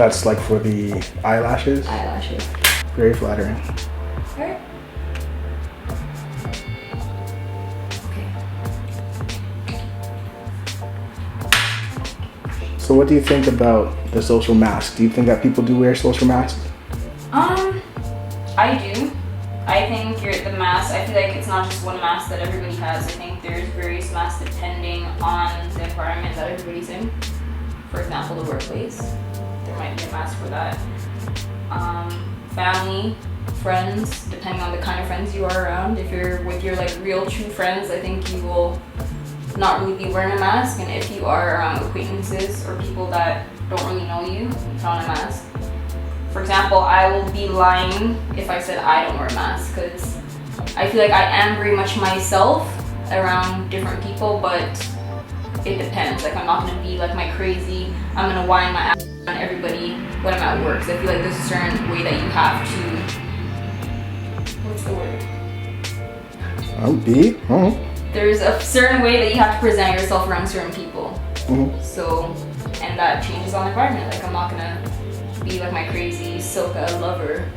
That's like for the eyelashes? Eyelashes. Very flattering. Alright. Okay. So what do you think about the social mask? Do you think that people do wear social masks? I do. I think the mask, I feel like it's not just one mask that everybody has. I think there's various masks depending on the environment that everybody's in. For example, the workplace. There might be a mask for that. Family, friends, depending on the kind of friends you are around. If you're with your like real true friends, I think you will not really be wearing a mask. And if you are around acquaintances or people that don't really know you, you put on a mask. For example, I will be lying if I said I don't wear a mask, because I feel like I am very much myself around different people, but it depends. Like, I'm not gonna be like my crazy, I'm gonna whine my ass on everybody when I'm at work. So I feel like there's a certain way that you have to, what's the word? There's a certain way that you have to present yourself around certain people. So, and that changes on the environment. Like, I'm not gonna be like my crazy soca lover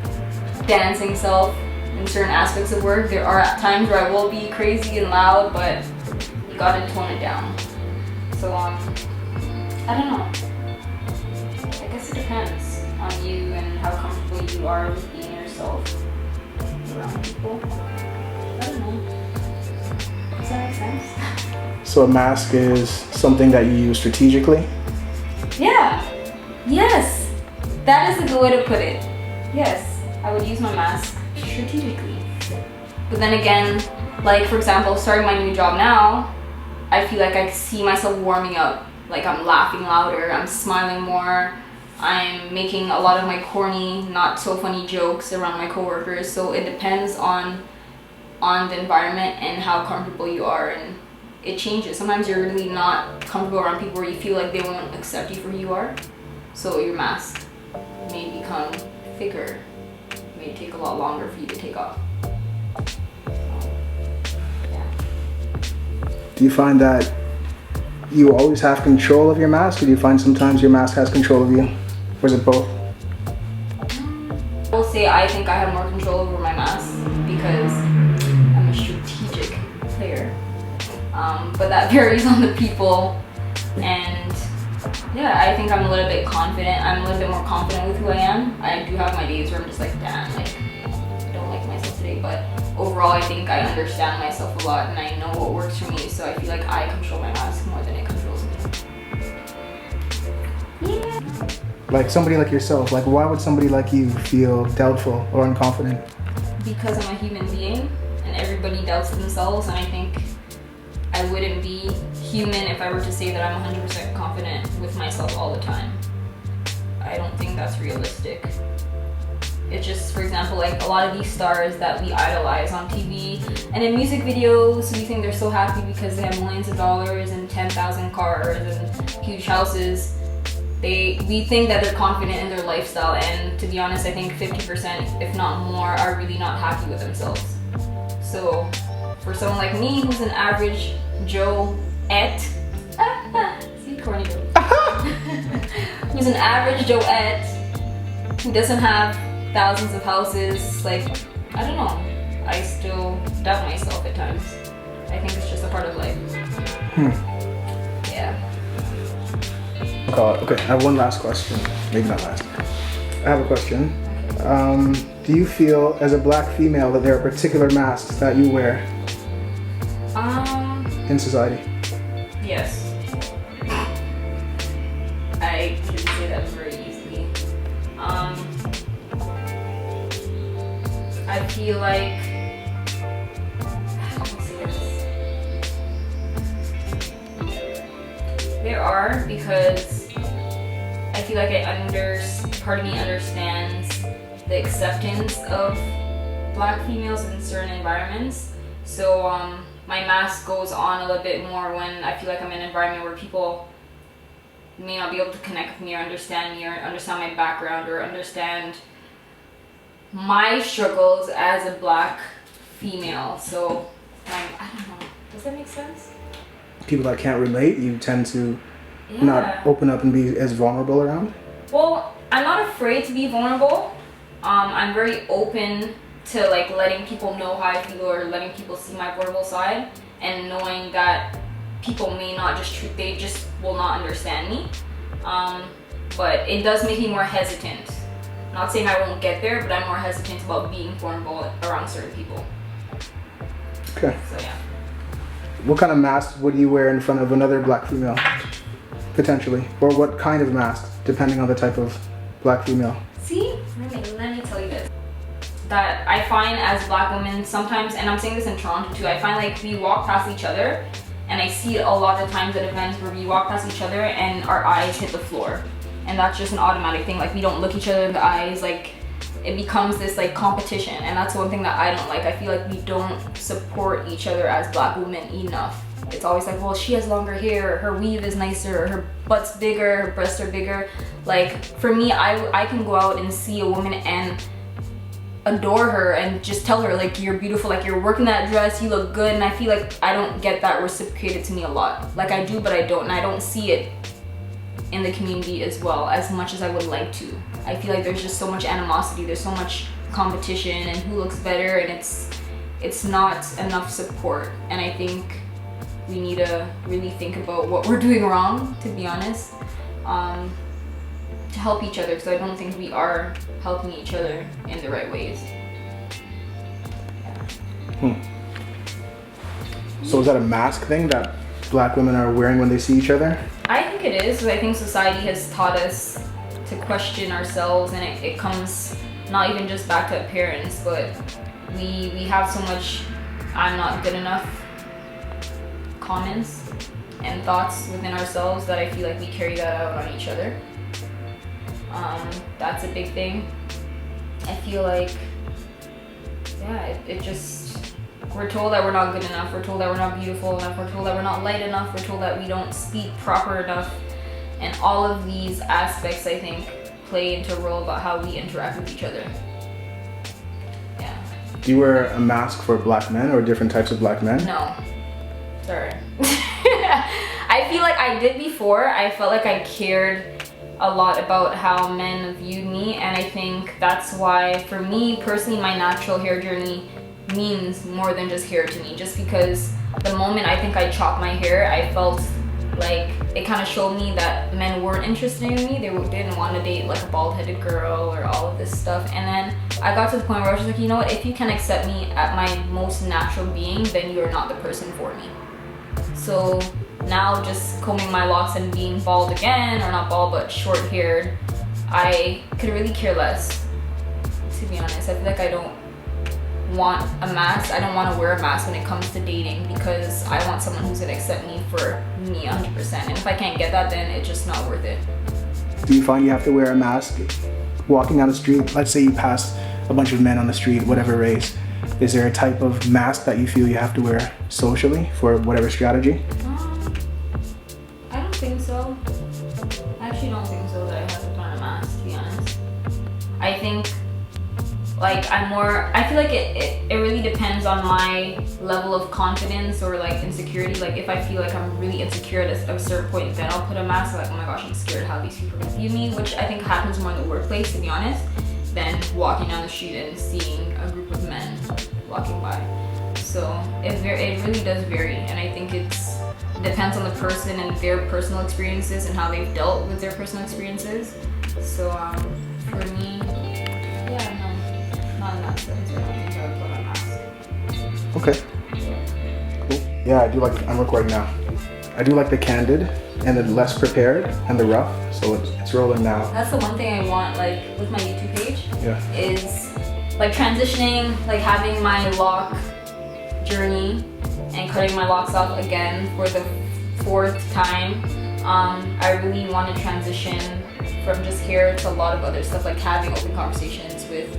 dancing self in certain aspects of work. There are times where I will be crazy and loud, but you gotta tone it down. So I don't know. I guess it depends on you and how comfortable you are with being yourself around people. I don't know. Does that make sense? So a mask is something that you use strategically? Yeah. Yes. That is a good way to put it. Yes, I would use my mask strategically. But then again, like for example, starting my new job now, I feel like I see myself warming up. Like I'm laughing louder, I'm smiling more, I'm making a lot of my corny, not so funny jokes around my coworkers. So it depends on the environment and how comfortable you are, and it changes. Sometimes you're really not comfortable around people where you feel like they won't accept you for who you are. So your mask may become thicker, may take a lot longer for you to take off. Yeah. Do you find that you always have control of your mask, or do you find sometimes your mask has control of you? Or is it both? I will say I think I have more control over my mask because I'm a strategic player. But that varies on the people, and yeah, I think I'm a little bit confident. I'm a little bit more confident with who I am. I do have my days where I'm just like, damn, like, I don't like myself today. But overall, I think I understand myself a lot and I know what works for me. So I feel like I control my mask more than it controls me. Yeah. Like somebody like yourself, like why would somebody like you feel doubtful or unconfident? Because I'm a human being and everybody doubts themselves, and I think I wouldn't be human if I were to say that I'm 100% confident with myself all the time. I don't think that's realistic. It's just, for example, like a lot of these stars that we idolize on TV and in music videos, we think they're so happy because they have millions of dollars and 10,000 cars and huge houses. We think that they're confident in their lifestyle, and to be honest, I think 50%, if not more, are really not happy with themselves. So for someone like me, who's an average Joe-ette, see, corny joke, who's an average Joe-ette, who doesn't have thousands of houses, like, I don't know, I still doubt myself at times. I think it's just a part of life. Yeah. Okay, I have one last question. Maybe not last. I have a question. Do you feel, as a black female, that there are particular masks that you wear in society? Yes. I can say that very easily. I feel like, how do I say this? There are, because I feel like part of me understands the acceptance of black females in certain environments. So my mask goes on a little bit more when I feel like I'm in an environment where people may not be able to connect with me or understand my background or understand my struggles as a black female. So I don't know, does that make sense? People that can't relate, you tend to not open up and be as vulnerable around? Well, I'm not afraid to be vulnerable. I'm very open to like letting people know how I feel or letting people see my vulnerable side, and knowing that people may not they just will not understand me. But it does make me more hesitant. Not saying I won't get there, but I'm more hesitant about being vulnerable around certain people. Okay. So yeah. What kind of mask would you wear in front of another black female, potentially? Or what kind of mask, depending on the type of black female? See, let me tell you this. That I find as black women sometimes, and I'm saying this in Toronto too, I find like we walk past each other, and I see it a lot of times at events where we walk past each other and our eyes hit the floor. And that's just an automatic thing, like we don't look each other in the eyes, like it becomes this like competition, and that's one thing that I don't like. I feel like we don't support each other as black women enough. It's always like, well, she has longer hair, her weave is nicer, her butt's bigger, her breasts are bigger. Like for me, I can go out and see a woman and adore her and just tell her like, you're beautiful, like you're working that dress, you look good. And I feel like I don't get that reciprocated to me a lot. Like I do, but I don't, and I don't see it in the community as well as much as I would like to. I feel like there's just so much animosity, there's so much competition and who looks better, and it's not enough support. And I think we need to really think about what we're doing wrong, to be honest, to help each other, because I don't think we are helping each other in the right ways. So is that a mask thing that black women are wearing when they see each other? I think it is. I think society has taught us to question ourselves, and it comes not even just back to appearance, but we have so much I'm not good enough comments and thoughts within ourselves that I feel like we carry that out on each other. That's a big thing. I feel like, yeah, it just, we're told that we're not good enough, we're told that we're not beautiful enough, we're told that we're not light enough, we're told that we don't speak proper enough, and all of these aspects, I think, play into a role about how we interact with each other. Yeah. Do you wear a mask for black men or different types of black men? No. Sorry. I feel like I did before. I felt like I cared a lot about how men viewed me, and I think that's why, for me personally, my natural hair journey means more than just hair to me. Just because the moment I think I chopped my hair, I felt like it kind of showed me that men weren't interested in me. They didn't want to date like a bald-headed girl or all of this stuff. And then I got to the point where I was just like, you know what, if you can accept me at my most natural being, then you're not the person for me. So now just combing my locks and being bald again, or not bald but short-haired, I could really care less, to be honest. I feel like I don't want a mask. I don't want to wear a mask when it comes to dating, because I want someone who's gonna accept me for me 100%. And if I can't get that, then it's just not worth it. Do you find you have to wear a mask walking down the street? Let's say you pass a bunch of men on the street, whatever race. Is there a type of mask that you feel you have to wear socially for whatever strategy? I don't think so. I actually don't think so that I have to put on a mask, to be honest. I think like I feel like it really depends on my level of confidence or like insecurity. Like if I feel like I'm really insecure at a certain point, then I'll put a mask, like, oh my gosh, I'm scared how these people are gonna view me, which I think happens more in the workplace, to be honest, than walking down the street and seeing a group of men walking by. So it really does vary, and I think it depends on the person and their personal experiences and how they've dealt with their personal experiences. So for me, yeah, no, not in that sense. I don't think I would put on a mask. Okay. Cool. Yeah, I do like, I'm recording now. I do like the candid and the less prepared and the rough, so it's rolling now. That's the one thing I want, like with my YouTube page, Yeah. is like transitioning, like having my lock journey and cutting my locks off again for the 4th time. I really want to transition from just hair to a lot of other stuff, like having open conversations with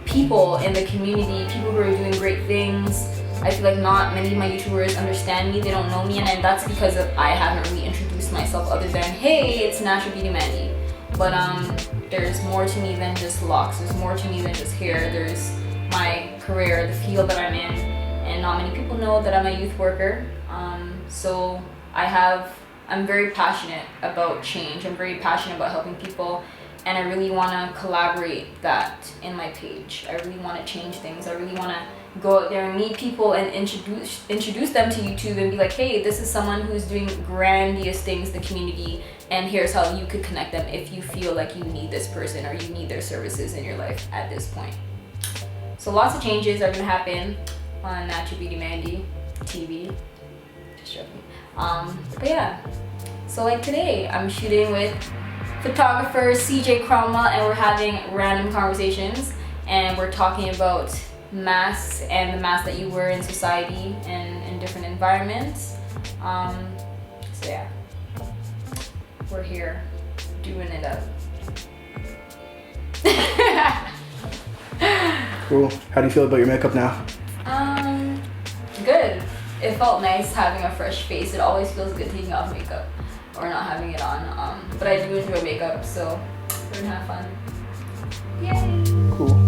people in the community, people who are doing great things. I feel like not many of my YouTubers understand me, they don't know me, and that's because I haven't really introduced myself other than, hey, it's Natural Beauty Mandy. But there's more to me than just locks, there's more to me than just hair, there's my career, the field that I'm in, and not many people know that I'm a youth worker. So I'm very passionate about change, I'm very passionate about helping people and I really want to collaborate that in my page. I really want to change things. I really want to go out there and meet people and introduce them to YouTube and be like, hey, this is someone who's doing grandiose things in the community, and here's how you could connect them if you feel like you need this person or you need their services in your life at this point. So lots of changes are going to happen on Natural Beauty Mandy TV. Just joking. But yeah, so like today I'm shooting with photographer CJ Cromwell, and we're having random conversations, and we're talking about masks and the masks that you wear in society and in different environments. So yeah, we're here doing it up. Cool. How do you feel about your makeup now? Good. It felt nice having a fresh face. It always feels good taking off makeup or not having it on. But I do enjoy makeup, so we're gonna have fun. Yay! Cool.